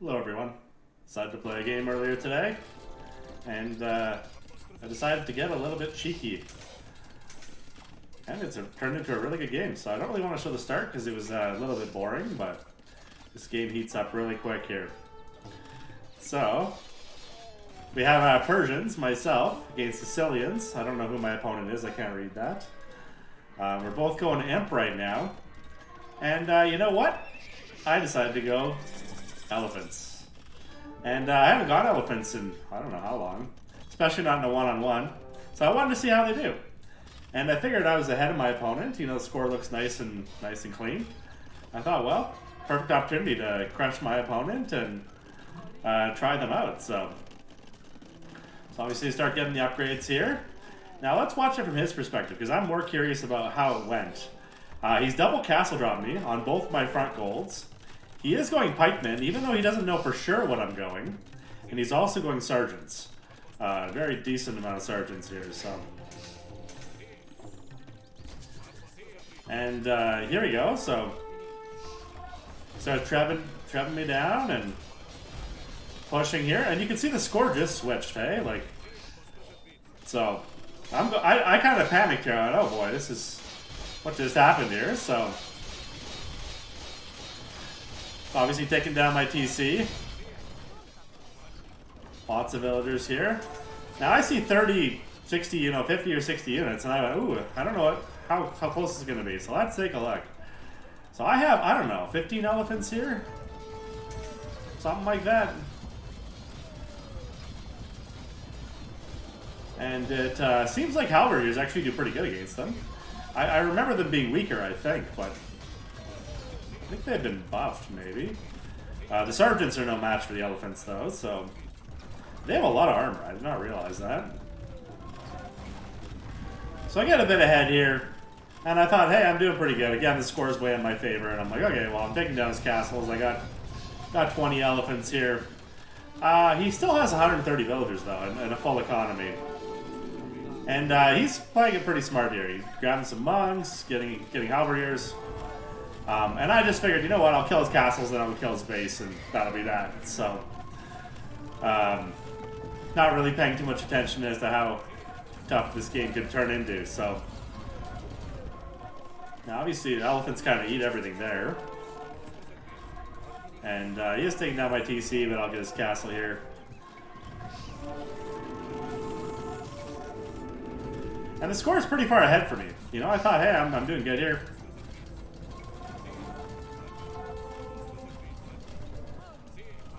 Hello everyone. Decided to play a game earlier today, and I decided to get a little bit cheeky. And it's turned into a really good game, so I don't really want to show the start because it was a little bit boring, but this game heats up really quick here. So, we have Persians, myself, against Sicilians. I don't know who my opponent is, I can't read that. We're both going Imp right now. And you know what? I decided to go elephants. And I haven't got elephants in I don't know how long, especially not in a one-on-one. So I wanted to see how they do. And I figured I was ahead of my opponent. You know, the score looks nice and clean. I thought, well, perfect opportunity to crush my opponent and try them out. So obviously start getting the upgrades here. Now let's watch it from his perspective, because I'm more curious about how it went. He's double castle dropped me on both my front golds. He is going pikemen, even though he doesn't know for sure what I'm going. And he's also going sergeants. Very decent amount of sergeants here, so. And here we go, so. Starts trapping me down and pushing here. And you can see the score just switched, hey? Like, so. I kind of panicked here. I went, oh boy, this is what just happened here, so. Obviously taking down my TC. Lots of villagers here. Now I see 30, 60, 50 or 60 units, and I went, ooh, I don't know how close it's going to be. So let's take a look. So I have, I don't know, 15 elephants here? Something like that. And it seems like halberdiers actually do pretty good against them. I remember them being weaker, I think, but I think they've been buffed, maybe. The sergeants are no match for the elephants, though, so they have a lot of armor. I did not realize that. So I get a bit ahead here, and I thought, hey, I'm doing pretty good. Again, the score is way in my favor, and I'm like, okay, well, I'm taking down his castles. I got 20 elephants here. He still has 130 villagers, though, and a full economy. And he's playing it pretty smart here. He's grabbing some monks, getting halberdiers. And I just figured, you know what, I'll kill his castles, then I'll kill his base, and that'll be that. So, not really paying too much attention as to how tough this game could turn into, so. Now, obviously, the elephants kind of eat everything there. And he is taking down my TC, but I'll get his castle here. And the score is pretty far ahead for me. You know, I thought, hey, I'm doing good here.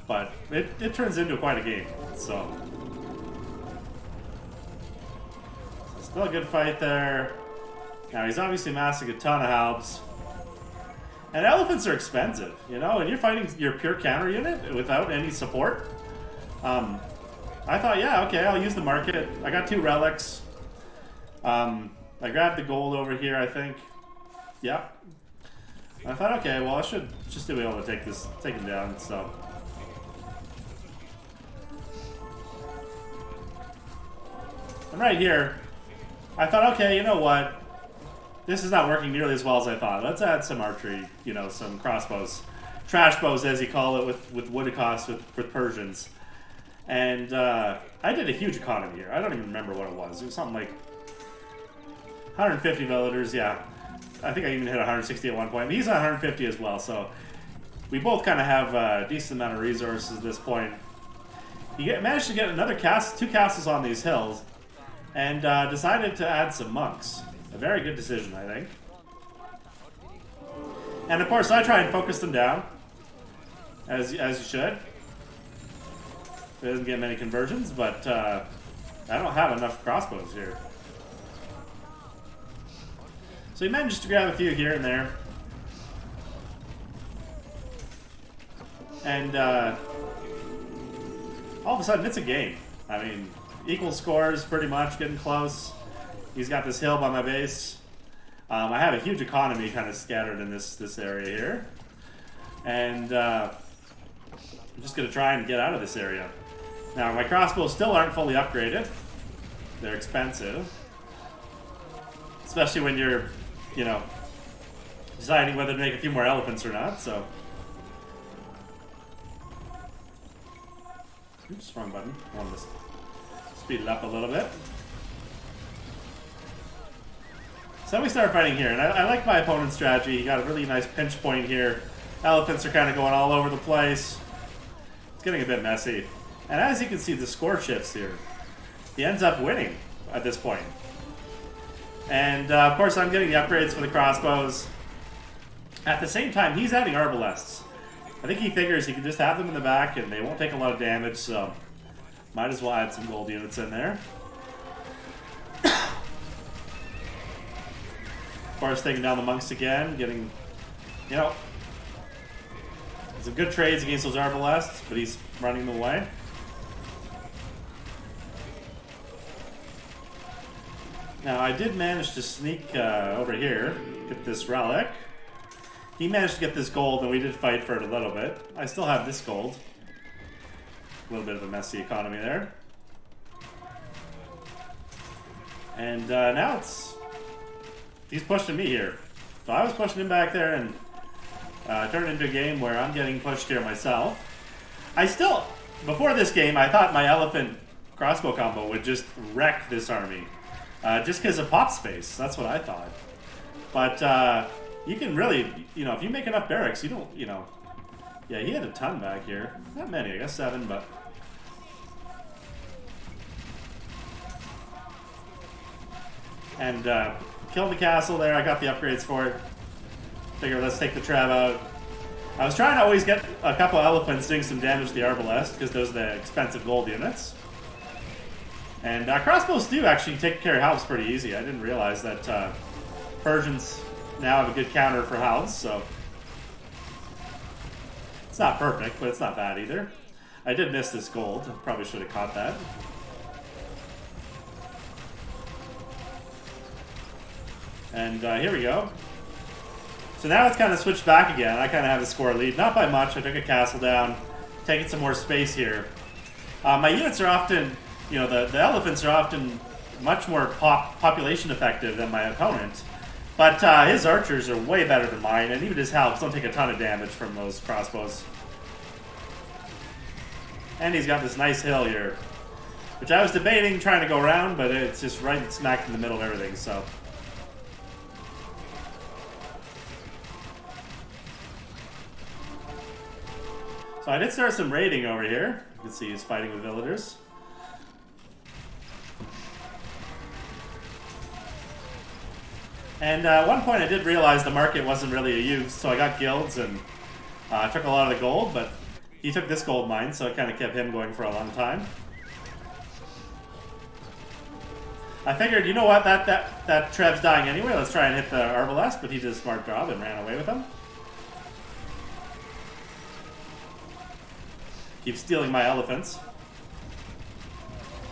But it turns into quite a game, so. Still a good fight there. Now, he's obviously massing a ton of halbs. And elephants are expensive, you know, and you're fighting your pure counter unit without any support. I thought, yeah, okay, I'll use the market. I got 2 relics. I grabbed the gold over here, I think. Yep. I thought, okay, well, I should just be able to take him down, so. And right here, I thought, okay, you know what? This is not working nearly as well as I thought. Let's add some archery, you know, some crossbows. Trash bows, as you call it, with wood costs with Persians. And I did a huge economy here. I don't even remember what it was. It was something like 150 villagers, yeah. I think I even hit 160 at one point. He's at 150 as well, so we both kind of have a decent amount of resources at this point. He managed to get another 2 castles on these hills, and decided to add some monks. A very good decision, I think. And of course, I try and focus them down, as you should. It doesn't get many conversions, but I don't have enough crossbows here. So he managed to grab a few here and there. And all of a sudden, it's a game. I mean, equal scores, pretty much, getting close. He's got this hill by my base. I have a huge economy kind of scattered in this area here. And I'm just going to try and get out of this area. Now, my crossbows still aren't fully upgraded. They're expensive. Especially when you're, you know, deciding whether to make a few more elephants or not, so. Oops, wrong button. I wanted to speed it up a little bit. So we start fighting here, and I like my opponent's strategy. He got a really nice pinch point here. Elephants are kind of going all over the place. It's getting a bit messy. And as you can see, the score shifts here. He ends up winning at this point. And of course, I'm getting the upgrades for the crossbows. At the same time, he's adding arbalests. I think he figures he can just have them in the back and they won't take a lot of damage, so might as well add some gold units in there. Of course, taking down the monks again, getting, you know, some good trades against those arbalests, but he's running them away. Now, I did manage to sneak over here, get this relic. He managed to get this gold, and we did fight for it a little bit. I still have this gold. A little bit of a messy economy there. And now it's... he's pushing me here. So I was pushing him back there, and turned it into a game where I'm getting pushed here myself. I still... before this game, I thought my elephant crossbow combo would just wreck this army. Just because of pop space. That's what I thought. But... you can really, you know, if you make enough barracks, you don't, you know... yeah, he had a ton back here. Not many, I guess 7, but... and killed the castle there. I got the upgrades for it. Figure, let's take the trap out. I was trying to always get a couple elephants doing some damage to the arbalest, because those are the expensive gold units. And crossbows do actually take care of halves pretty easy. I didn't realize that Persians now have a good counter for halves, so... it's not perfect, but it's not bad either. I did miss this gold. Probably should have caught that. And here we go. So now it's kind of switched back again. I kind of have a score lead. Not by much. I took a castle down. Taking some more space here. My units are often... you know, the elephants are often much more population effective than my opponent. But his archers are way better than mine, and even his halves don't take a ton of damage from those crossbows. And he's got this nice hill here, which I was debating trying to go around, but it's just right smack in the middle of everything, so... so I did start some raiding over here. You can see he's fighting with villagers. And at one point I did realize the market wasn't really a use, so I got guilds and took a lot of the gold, but he took this gold mine, so it kind of kept him going for a long time. I figured, you know what, that Trev's dying anyway, let's try and hit the arbalest, but he did a smart job and ran away with him. Keep stealing my elephants.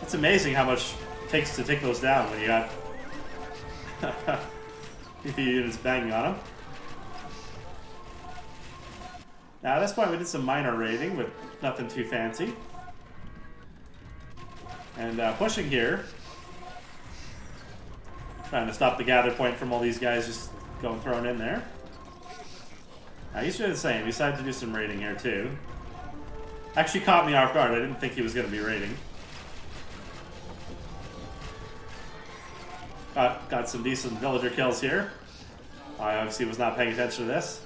It's amazing how much it takes to take those down when you got... if he units banging on him. Now at this point we did some minor raiding with nothing too fancy. And pushing here. Trying to stop the gather point from all these guys just going thrown in there. Now he's doing the same. He decided to do some raiding here too. Actually caught me off guard. I didn't think he was going to be raiding. Got some decent villager kills here. I obviously was not paying attention to this.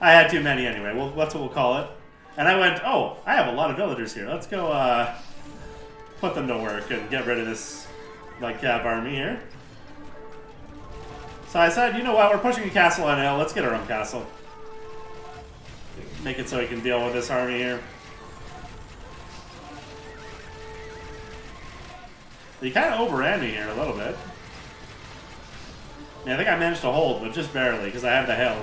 I had too many anyway. Well, that's what we'll call it. And I went, oh, I have a lot of villagers here. Let's go put them to work and get rid of this like cav army here. So I said, you know what? We're pushing a castle on hill. Let's get our own castle. Make it so we can deal with this army here. He kind of overran me here a little bit. Yeah, I think I managed to hold, but just barely, because I have the hill.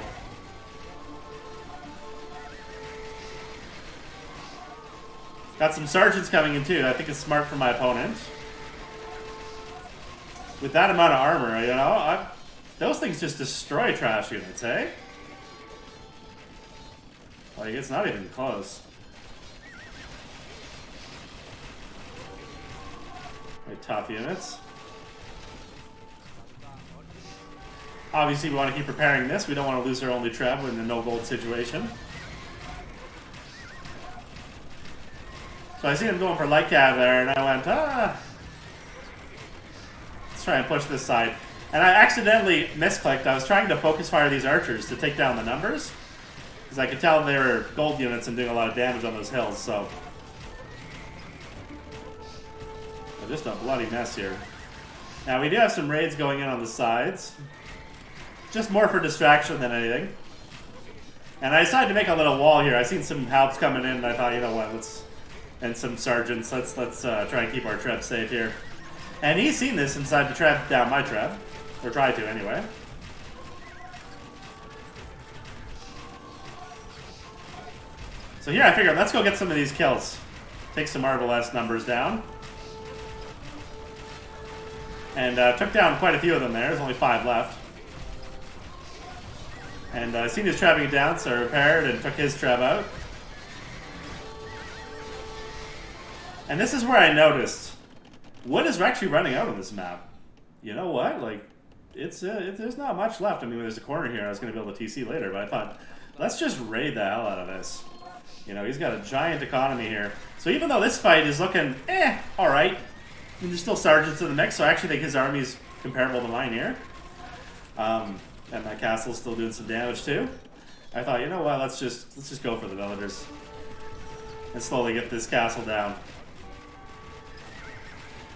Got some sergeants coming in too. I think it's smart for my opponent. With that amount of armor, you know, those things just destroy trash units, eh? Like, it's not even close. Very tough units. Obviously, we want to keep preparing this. We don't want to lose our only treb in a no gold situation. So I seen him going for light cav there, and I went, let's try and push this side. And I accidentally misclicked. I was trying to focus fire these archers to take down the numbers, because I could tell they were gold units and doing a lot of damage on those hills, so. Just a bloody mess here. Now we do have some raids going in on the sides. Just more for distraction than anything. And I decided to make a little wall here. I seen some Halps coming in, and I thought, you know what, and some sergeants, let's try and keep our Treb safe here. And he's seen this and decided to trap down my Treb. Or try to, anyway. So here I figured, let's go get some of these kills. Take some Arbalest numbers down. And took down quite a few of them there. There's only 5 left. And I seen his trapping down, so I repaired and took his Treb out. And this is where I noticed wood is actually running out on this map. You know what? Like, there's not much left. I mean, there's a corner here. I was going to be able to TC later, but I thought, let's just raid the hell out of this. You know, he's got a giant economy here. So even though this fight is looking, alright. And there's still sergeants in the mix, so I actually think his army is comparable to mine here. And my castle's still doing some damage too. I thought, you know what, let's just go for the villagers. And slowly get this castle down.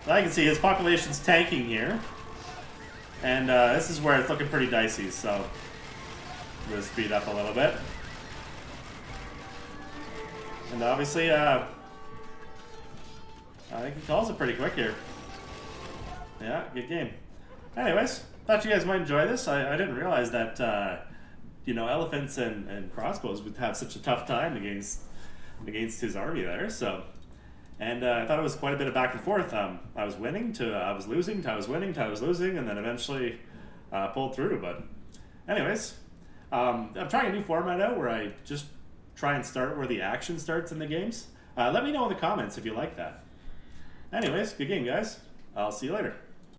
But I can see his population's tanking here. And this is where it's looking pretty dicey, so I'm going to speed up a little bit. And obviously, I think he calls it pretty quick here. Yeah, good game. Anyways, thought you guys might enjoy this. I didn't realize that, you know, elephants and crossbows would have such a tough time against his army there. So, and I thought it was quite a bit of back and forth. I was winning to I was losing to I was winning to I was losing, and then eventually pulled through. But anyways, I'm trying a new format out where I just try and start where the action starts in the games. Let me know in the comments if you like that. Anyways, good game, guys. I'll see you later.